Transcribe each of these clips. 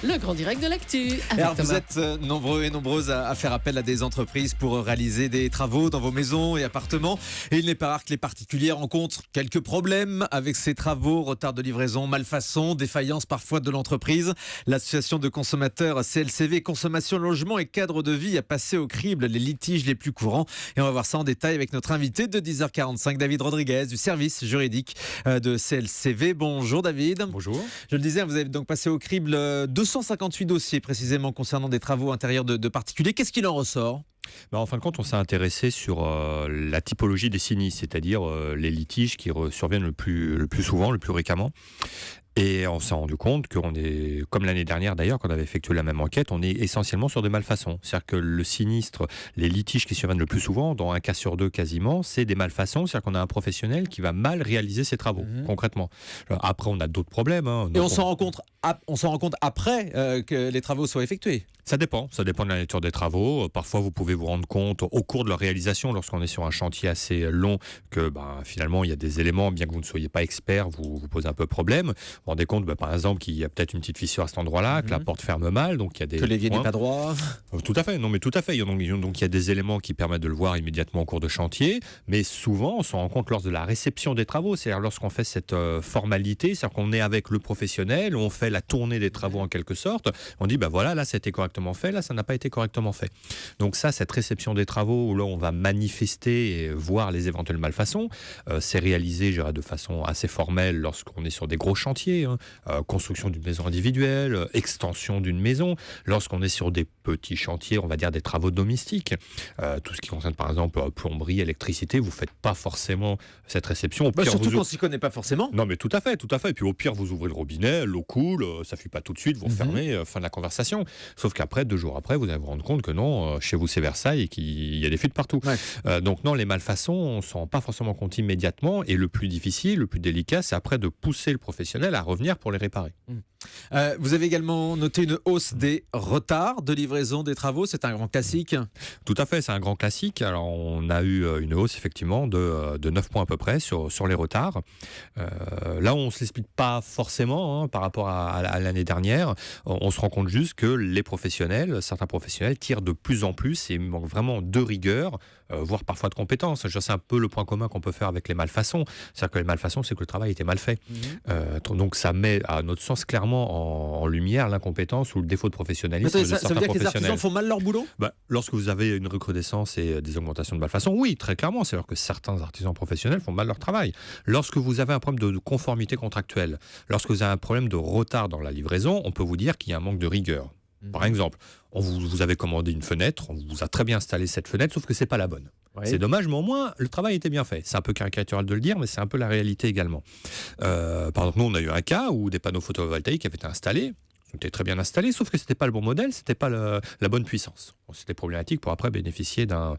Le grand direct de l'actu. Alors vous êtes nombreux et nombreuses à faire appel à des entreprises pour réaliser des travaux dans vos maisons et appartements. Et il n'est pas rare que les particuliers rencontrent quelques problèmes avec ces travaux, retard de livraison, malfaçon, défaillance parfois de l'entreprise. L'association de consommateurs CLCV, Consommation, Logement et Cadre de Vie a passé au crible les litiges les plus courants. Et on va voir ça en détail avec notre invité de 10h45, David Rodriguez du service juridique de CLCV. Bonjour David. Bonjour. Je le disais, vous avez donc passé au crible 258 dossiers précisément concernant des travaux intérieurs de particuliers. Qu'est-ce qu'il en ressort ? En fin de compte, on s'est intéressé sur la typologie des sinistres, c'est-à-dire les litiges qui surviennent le plus souvent, le plus fréquemment. Et on s'est rendu compte qu'on est, comme l'année dernière d'ailleurs, quand on avait effectué la même enquête, on est essentiellement sur des malfaçons. C'est-à-dire que le sinistre, les litiges qui surviennent le plus souvent, dans un cas sur deux quasiment, c'est des malfaçons. C'est-à-dire qu'on a un professionnel qui va mal réaliser ses travaux, concrètement. Alors, après, on a d'autres problèmes. Et on s'en rend compte après que les travaux soient effectués. Ça dépend de la nature des travaux. Parfois, vous pouvez vous rendre compte au cours de leur réalisation, lorsqu'on est sur un chantier assez long, que finalement, il y a des éléments, bien que vous ne soyez pas expert, vous posez un peu problème. Vous vous rendez compte, par exemple, qu'il y a peut-être une petite fissure à cet endroit-là, que la porte ferme mal, donc il y a des que l'évier n'est pas droit. Tout à fait, non mais tout à fait. Donc il y a des éléments qui permettent de le voir immédiatement au cours de chantier, mais souvent on s'en rend compte lors de la réception des travaux, c'est-à-dire lorsqu'on fait cette formalité, c'est-à-dire qu'on est avec le professionnel, on fait la tournée des travaux en quelque sorte, on dit voilà, là c'était correctement fait, là ça n'a pas été correctement fait. Donc ça, cette réception des travaux où là on va manifester et voir les éventuelles malfaçons, c'est réalisé, je dirais, de façon assez formelle lorsqu'on est sur des gros chantiers, construction d'une maison individuelle, extension d'une maison, lorsqu'on est sur des petits chantiers, on va dire des travaux domestiques, tout ce qui concerne par exemple plomberie, électricité, vous faites pas forcément cette réception. Au pire, surtout qu'on s'y connaît pas forcément. Non mais tout à fait. Et puis au pire, vous ouvrez le robinet, l'eau coule, ça fuit pas tout de suite, vous refermez, fin de la conversation. Sauf qu'après, 2 jours après, vous allez vous rendre compte que non, chez vous c'est Versailles et qu'il y a des fuites partout. Ouais. Donc non, les malfaçons, on s'en rend pas forcément compte immédiatement, et le plus difficile, le plus délicat, c'est après de pousser le professionnel à revenir pour les réparer. Vous avez également noté une hausse des retards de livraison des travaux, c'est un grand classique. Tout à fait, c'est un grand classique. Alors on a eu une hausse effectivement de 9 points à peu près sur les retards. Là on ne se l'explique pas forcément par rapport à l'année dernière. On se rend compte juste que certains professionnels tirent de plus en plus et il manque vraiment de rigueur, voire parfois de compétences. C'est un peu le point commun qu'on peut faire avec les malfaçons. C'est-à-dire que les malfaçons, c'est que le travail était mal fait. Donc ça met à notre sens clairement en lumière l'incompétence ou le défaut de professionnalisme de certains professionnels. Ça veut dire que les artisans font mal leur boulot ? Lorsque vous avez une recrudescence et des augmentations de malfaçon, oui, très clairement. C'est-à-dire que certains artisans professionnels font mal leur travail. Lorsque vous avez un problème de conformité contractuelle, lorsque vous avez un problème de retard dans la livraison, on peut vous dire qu'il y a un manque de rigueur. Par exemple, vous avez commandé une fenêtre, on vous a très bien installé cette fenêtre, sauf que c'est pas la bonne. Oui. C'est dommage, mais au moins, le travail était bien fait. C'est un peu caricatural de le dire, mais c'est un peu la réalité également. Par exemple, nous, on a eu un cas où des panneaux photovoltaïques avaient été installés, ils étaient très bien installés, sauf que c'était pas le bon modèle, c'était pas la bonne puissance. C'était problématique pour après bénéficier d'un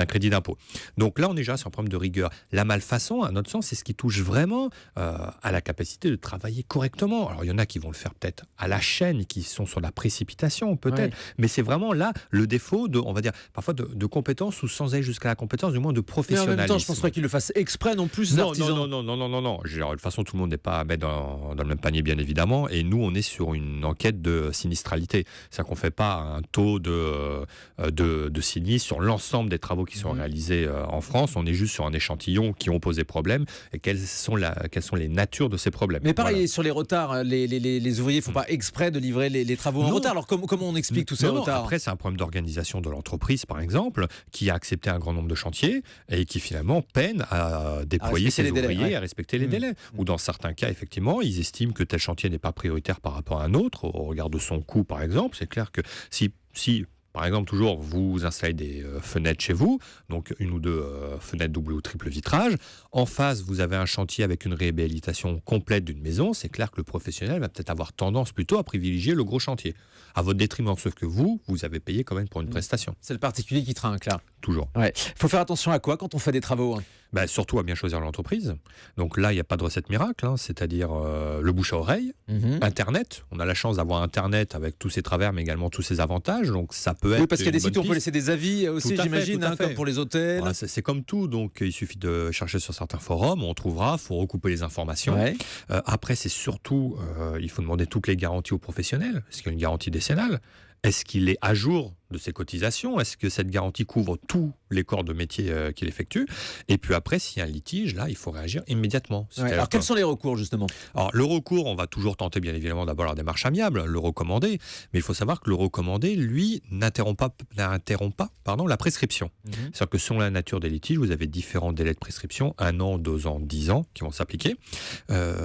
crédit d'impôt. Donc là, on est déjà sur un problème de rigueur. La malfaçon, à notre sens, c'est ce qui touche vraiment à la capacité de travailler correctement. Alors, il y en a qui vont le faire peut-être à la chaîne, qui sont sur la précipitation, peut-être. Ouais. Mais c'est vraiment là le défaut on va dire, parfois de compétence, ou sans aller jusqu'à la compétence, du moins de professionnalisme. Mais en même temps, je ne pense pas qu'ils le fassent exprès non plus, non. De toute façon, tout le monde n'est pas à mettre dans le même panier, bien évidemment. Et nous, on est sur une enquête de sinistralité. C'est-à-dire qu'on ne fait pas un taux de sinistres sur l'ensemble des travaux qui sont réalisés en France. On est juste sur un échantillon qui ont posé problème et quelles sont les natures de ces problèmes. Mais pareil, sur les retards, les ouvriers ne font pas exprès de livrer les travaux en retard. Alors comment on explique tous ces retards ? Après, c'est un problème d'organisation de l'entreprise, par exemple, qui a accepté un grand nombre de chantiers et qui finalement peine à déployer ses ouvriers, à respecter les délais. Ou dans certains cas, effectivement, ils estiment que tel chantier n'est pas prioritaire par rapport à un autre, au regard de son coût, par exemple. C'est clair que si par exemple, toujours, vous installez des fenêtres chez vous, donc une ou deux fenêtres double ou triple vitrage. En face, vous avez un chantier avec une réhabilitation complète d'une maison. C'est clair que le professionnel va peut-être avoir tendance plutôt à privilégier le gros chantier, à votre détriment, sauf que vous avez payé quand même pour une prestation. C'est le particulier qui trinque, là. toujours. Ouais. Faut faire attention à quoi quand on fait des travaux, hein? Surtout à bien choisir l'entreprise. Donc là, il n'y a pas de recette miracle, hein, c'est-à-dire le bouche à oreille, Internet. On a la chance d'avoir Internet avec tous ses travers, mais également tous ses avantages. Donc ça peut être. Oui, parce qu'il y a des une bonne sites où on peut piste. laisser des avis aussi, Tout à fait, j'imagine, tout à fait. comme pour les hôtels. Voilà, c'est comme tout, donc il suffit de chercher sur certains forums, on trouvera, il faut recouper les informations. Ouais. Après, c'est surtout, il faut demander toutes les garanties aux professionnels. Est-ce qu'il y a une garantie décennale ? Est-ce qu'il est à jour de ses cotisations ? Est-ce que cette garantie couvre tous les corps de métier qu'il effectue ? Et puis après, s'il y a un litige, là, il faut réagir immédiatement. Ouais. Alors, quels sont les recours, justement? Alors, le recours, on va toujours tenter, bien évidemment, d'abord la démarche amiable, le recommandé. Mais il faut savoir que le recommandé, lui, n'interrompt pas la prescription. C'est-à-dire que selon la nature des litiges, vous avez différents délais de prescription, 1 an, 2 ans, 10 ans, qui vont s'appliquer.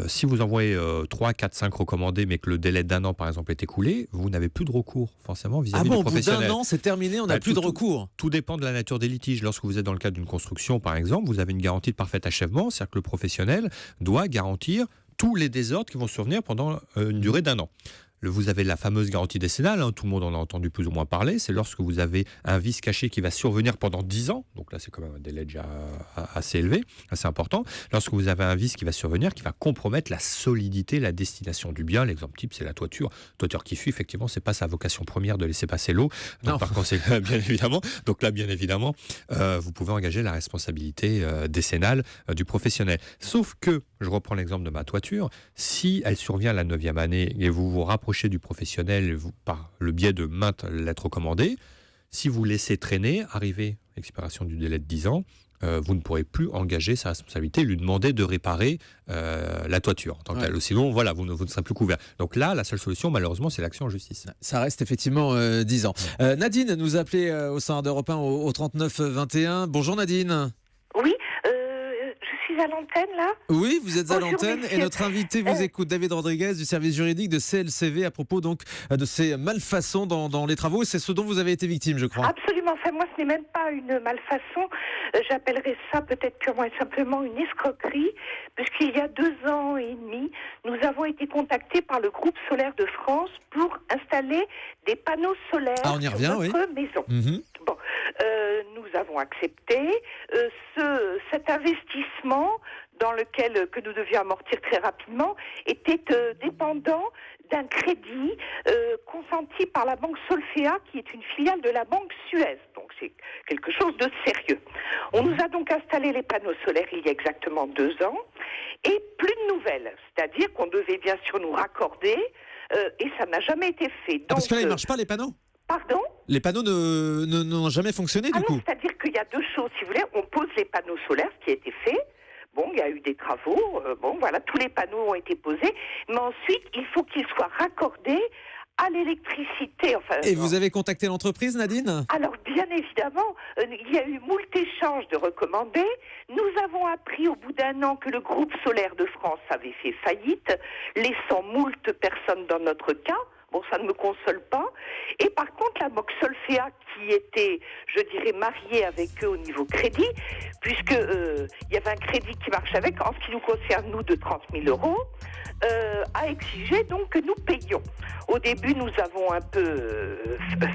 Si vous envoyez 3, 4, 5 recommandés, mais que le délai d'1 an, par exemple, est écoulé, vous n'avez plus de recours, forcément, vis-à-vis du professionnel. Au bout d'un an, c'est terminé, on n'a plus de recours. Tout dépend de la nature des litiges. Lorsque vous êtes dans le cadre d'une construction, par exemple, vous avez une garantie de parfait achèvement, c'est-à-dire que le professionnel doit garantir tous les désordres qui vont survenir pendant une durée d'1 an. Vous avez la fameuse garantie décennale, hein, tout le monde en a entendu plus ou moins parler, c'est lorsque vous avez un vice caché qui va survenir pendant 10 ans, donc là c'est quand même un délai déjà assez élevé, assez important, lorsque vous avez un vice qui va survenir, qui va compromettre la solidité, la destination du bien. L'exemple type, c'est la toiture qui fuit, effectivement, c'est pas sa vocation première de laisser passer l'eau, donc par conséquent, bien évidemment, vous pouvez engager la responsabilité décennale du professionnel. Sauf que, je reprends l'exemple de ma toiture, si elle survient à la 9e année et vous vous rapprochez du professionnel par le biais de maintes lettres recommandées, si vous laissez traîner, arriver l'expiration du délai de 10 ans, vous ne pourrez plus engager sa responsabilité, lui demander de réparer la toiture. Sinon, voilà, vous ne serez plus couvert. Donc là, la seule solution, malheureusement, c'est l'action en justice. Ça reste effectivement 10 ans. Nadine nous a appelé au sein d'Europe 1 au 39 21. Bonjour Nadine. Oui, je suis à l'antenne là. Oui, vous êtes à Bonjour, l'antenne messieurs. et notre invité vous écoute, David Rodriguez du service juridique de CLCV, à propos donc de ces malfaçons dans les travaux. C'est ce dont vous avez été victime, je crois. Absolument. Enfin, moi, ce n'est même pas une malfaçon. J'appellerais ça peut-être purement et simplement une escroquerie, puisqu'il y a 2 ans et demi, nous avons été contactés par le groupe solaire de France pour installer des panneaux solaires On y revient, sur notre maison. Bon, nous avons accepté cet investissement que nous devions amortir très rapidement était dépendant d'un crédit consenti par la banque Solfea, qui est une filiale de la banque Suez. Donc c'est quelque chose de sérieux. On nous a donc installé les panneaux solaires il y a exactement 2 ans, et plus de nouvelles. C'est-à-dire qu'on devait bien sûr nous raccorder, et ça n'a jamais été fait. Donc, parce que là, ils ne marchent pas, les panneaux? Pardon ? Les panneaux n'ont jamais fonctionné, du coup? C'est-à-dire qu'il y a 2 choses. Si vous voulez, on pose les panneaux solaires, ce qui a été fait. Bon, il y a eu des travaux. Tous les panneaux ont été posés. Mais ensuite, il faut qu'ils soient raccordés à l'électricité. Et vous avez contacté l'entreprise, Nadine? Alors, bien évidemment, il y a eu moult échanges de recommandés. Nous avons appris au bout d'1 an que le groupe solaire de France avait fait faillite, laissant moult personnes dans notre cas. Bon, ça ne me console pas. Et par contre, la banque Solfea, qui était, je dirais, mariée avec eux au niveau crédit, puisque il y avait un crédit qui marche avec, en ce qui nous concerne, nous, de 30 000 euros, a exigé donc que nous payions. Au début, nous avons un peu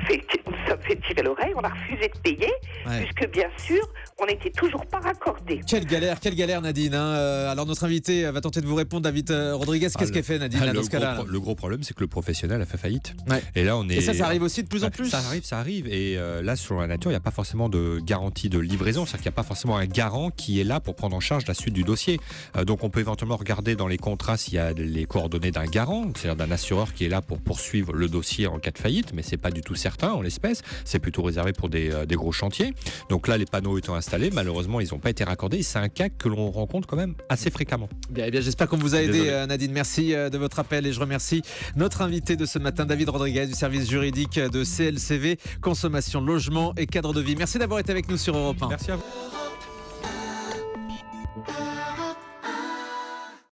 fait tirer l'oreille, on a refusé de payer, puisque bien sûr, on n'était toujours pas raccordés. Quelle galère, Nadine, hein. Alors notre invité va tenter de vous répondre, David Rodriguez. Qu'est-ce qu'elle fait, Nadine, dans ce cas-là? Le gros problème, c'est que le professionnel a fait faillite. Ouais. Et là, Et ça arrive aussi de plus en plus. Ça arrive. Et là, sur la nature, il n'y a pas forcément de garantie de livraison. C'est-à-dire qu'il n'y a pas forcément un garant qui est là pour prendre en charge la suite du dossier. Donc, on peut éventuellement regarder dans les contrats s'il y a les coordonnées d'un garant, c'est-à-dire d'un assureur qui est là pour poursuivre le dossier en cas de faillite, mais c'est pas du tout certain en l'espèce. C'est plutôt réservé pour des gros chantiers. Donc là, les panneaux étant installés, malheureusement, ils n'ont pas été raccordés. C'est un cas que l'on rencontre quand même assez fréquemment. Bien, j'espère qu'on vous a aidé, Nadine. Merci de votre appel et je remercie notre invité de ce matin, David Rodriguez du service juridique de CLCV, consommation, logement et cadre de vie. Merci d'avoir été avec nous sur Europe 1. Merci à vous.